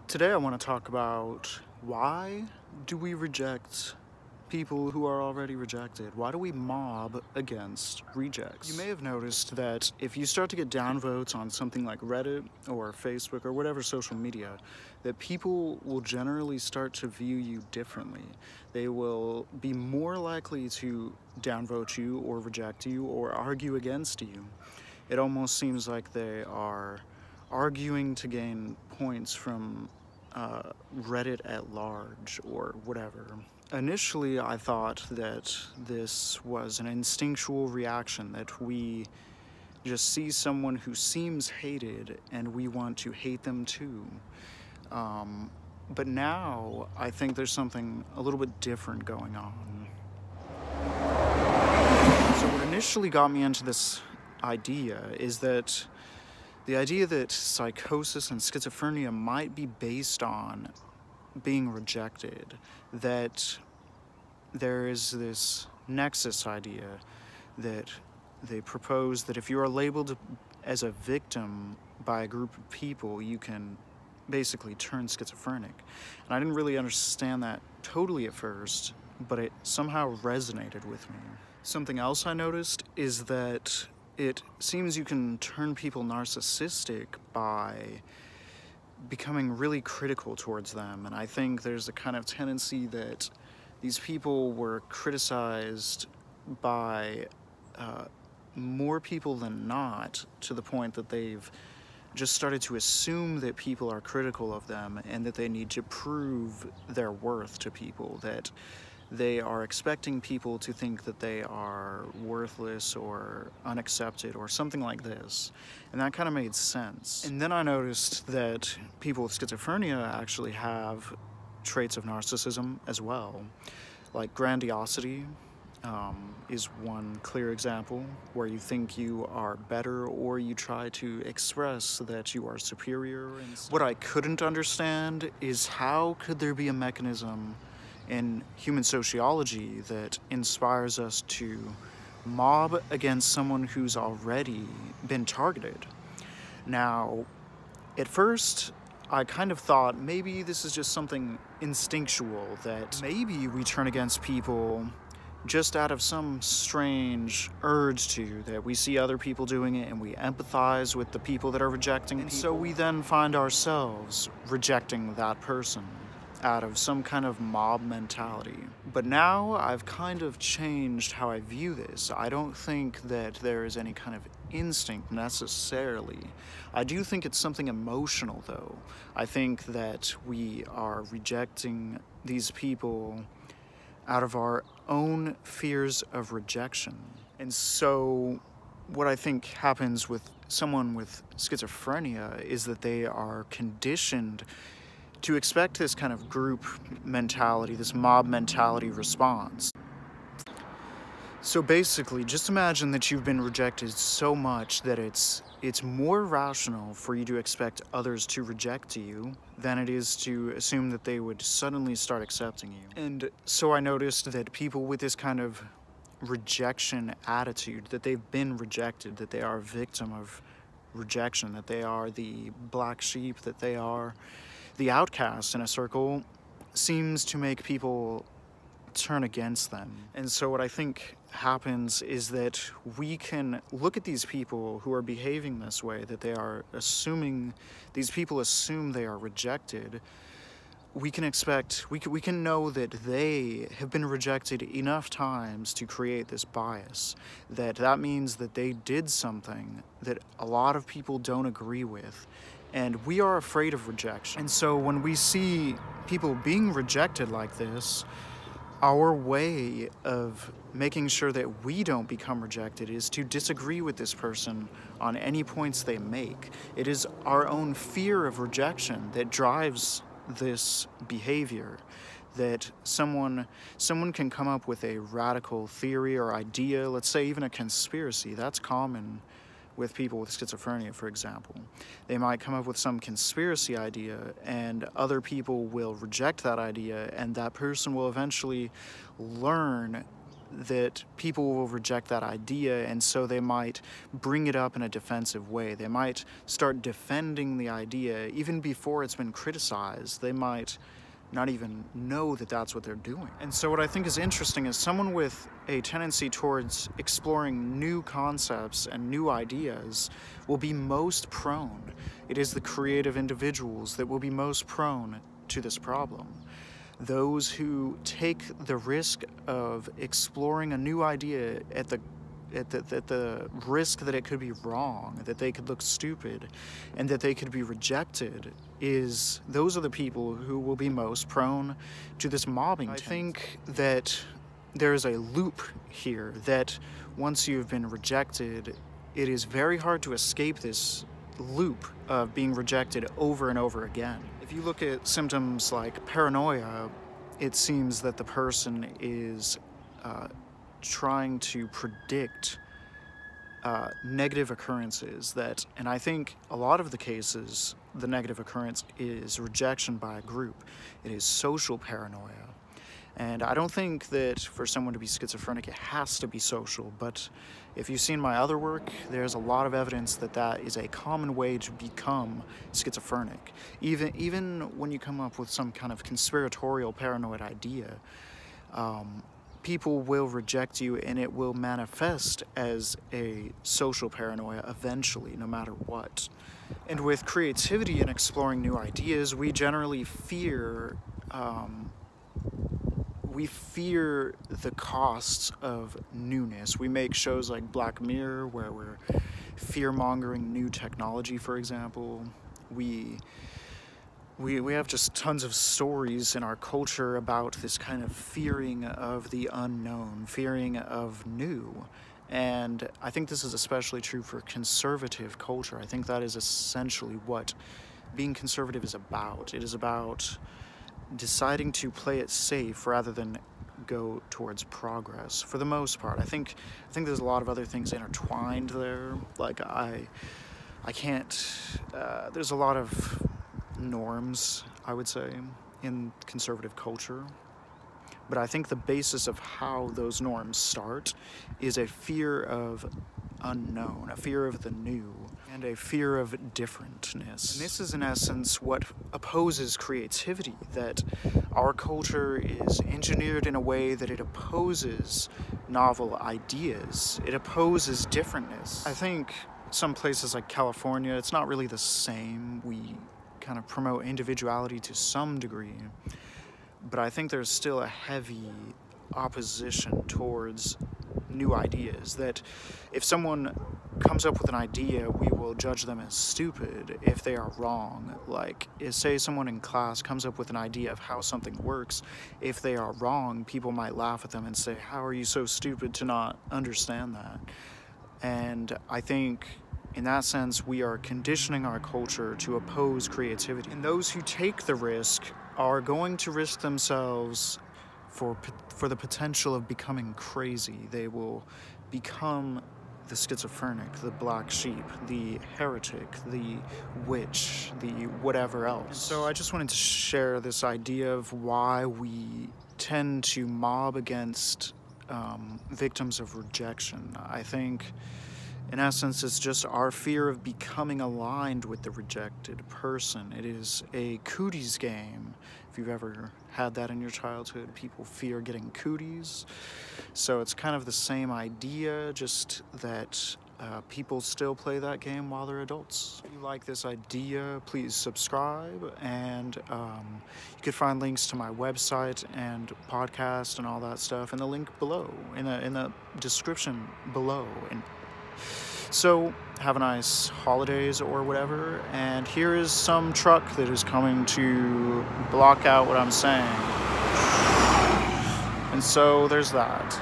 Today I want to talk about why do we reject people who are already rejected? Why do we mob against rejects? You may have noticed that if you start to get downvotes on something like Reddit or Facebook or whatever social media, that people will generally start to view you differently. They will be more likely to downvote you or reject you or argue against you. It almost seems like they are arguing to gain points from Reddit at large or whatever. Initially, I thought that this was an instinctual reaction, that we just see someone who seems hated and we want to hate them too. But now I think there's something a little bit different going on. So what initially got me into this idea is that the idea that psychosis and schizophrenia might be based on being rejected, that there is this nexus idea that they propose that if you are labeled as a victim by a group of people, you can basically turn schizophrenic. And I didn't really understand that totally at first, but it somehow resonated with me. Something else I noticed is that it seems you can turn people narcissistic by becoming really critical towards them. And I think there's a kind of tendency that these people were criticized by more people than not, to the point that they've just started to assume that people are critical of them and that they need to prove their worth to people, that they are expecting people to think that they are worthless or unaccepted or something like this. And that kind of made sense. And then I noticed that people with schizophrenia actually have traits of narcissism as well. Like grandiosity is one clear example, where you think you are better or you try to express that you are superior. What I couldn't understand is how could there be a mechanism in human sociology that inspires us to mob against someone who's already been targeted. Now, at first, I kind of thought maybe this is just something instinctual, that maybe we turn against people just out of some strange urge to, that we see other people doing it and we empathize with the people that are rejecting people. And so we then find ourselves rejecting that person out of some kind of mob mentality. But now I've kind of changed how I view this. I don't think that there is any kind of instinct necessarily. I do think it's something emotional though. I think that we are rejecting these people out of our own fears of rejection. And so what I think happens with someone with schizophrenia is that they are conditioned to expect this kind of group mentality, this mob mentality response. So basically, just imagine that you've been rejected so much that it's more rational for you to expect others to reject you than it is to assume that they would suddenly start accepting you. And so I noticed that people with this kind of rejection attitude, that they've been rejected, that they are a victim of rejection, that they are the black sheep, that they are the outcast in a circle, seems to make people turn against them. And so what I think happens is that we can look at these people who are behaving this way, that they are assuming, these people assume they are rejected. We can know that they have been rejected enough times to create this bias, that means that they did something that a lot of people don't agree with. And we are afraid of rejection. And so when we see people being rejected like this, our way of making sure that we don't become rejected is to disagree with this person on any points they make. It is our own fear of rejection that drives this behavior, that someone can come up with a radical theory or idea, let's say even a conspiracy. That's common with people with schizophrenia, for example. They might come up with some conspiracy idea and other people will reject that idea, and that person will eventually learn that people will reject that idea, and so they might bring it up in a defensive way. They might start defending the idea even before it's been criticized. They might not even know that that's what they're doing. And so what I think is interesting is someone with a tendency towards exploring new concepts and new ideas will be most prone. It is the creative individuals that will be most prone to this problem. Those who take the risk of exploring a new idea at the risk that it could be wrong, that they could look stupid, and that they could be rejected, those are the people who will be most prone to this mobbing. I think that there is a loop here, that once you've been rejected, it is very hard to escape this loop of being rejected over and over again. If you look at symptoms like paranoia, it seems that the person is trying to predict negative occurrences, and I think a lot of the cases, the negative occurrence is rejection by a group. It is social paranoia. And I don't think that for someone to be schizophrenic, it has to be social, but if you've seen my other work, there's a lot of evidence that that is a common way to become schizophrenic. Even when you come up with some kind of conspiratorial paranoid idea, people will reject you, and it will manifest as a social paranoia eventually, no matter what. And with creativity and exploring new ideas, we generally fear the costs of newness. We make shows like Black Mirror, where we're fear-mongering new technology, for example. We have just tons of stories in our culture about this kind of fearing of the unknown, fearing of new. And I think this is especially true for conservative culture. I think that is essentially what being conservative is about. It is about deciding to play it safe rather than go towards progress, for the most part. I think there's a lot of other things intertwined there. Like there's a lot of norms, I would say, in conservative culture. But I think the basis of how those norms start is a fear of unknown, a fear of the new, and a fear of differentness. And this is in essence what opposes creativity, that our culture is engineered in a way that it opposes novel ideas. It opposes differentness. I think some places like California, it's not really the same. We kind of promote individuality to some degree, but I think there's still a heavy opposition towards new ideas, that if someone comes up with an idea, we will judge them as stupid if they are wrong. Like, say someone in class comes up with an idea of how something works, if they are wrong, people might laugh at them and say, how are you so stupid to not understand that? And I think in that sense, we are conditioning our culture to oppose creativity. And those who take the risk are going to risk themselves for the potential of becoming crazy. They will become the schizophrenic, the black sheep, the heretic, the witch, the whatever else. So I just wanted to share this idea of why we tend to mob against victims of rejection. I think, in essence, it's just our fear of becoming aligned with the rejected person. It is a cooties game. If you've ever had that in your childhood, people fear getting cooties. So it's kind of the same idea, just that people still play that game while they're adults. If you like this idea, please subscribe, and you could find links to my website and podcast and all that stuff in the link below, in the description below. And so have a nice holidays or whatever, and here is some truck that is coming to block out what I'm saying. And so there's that.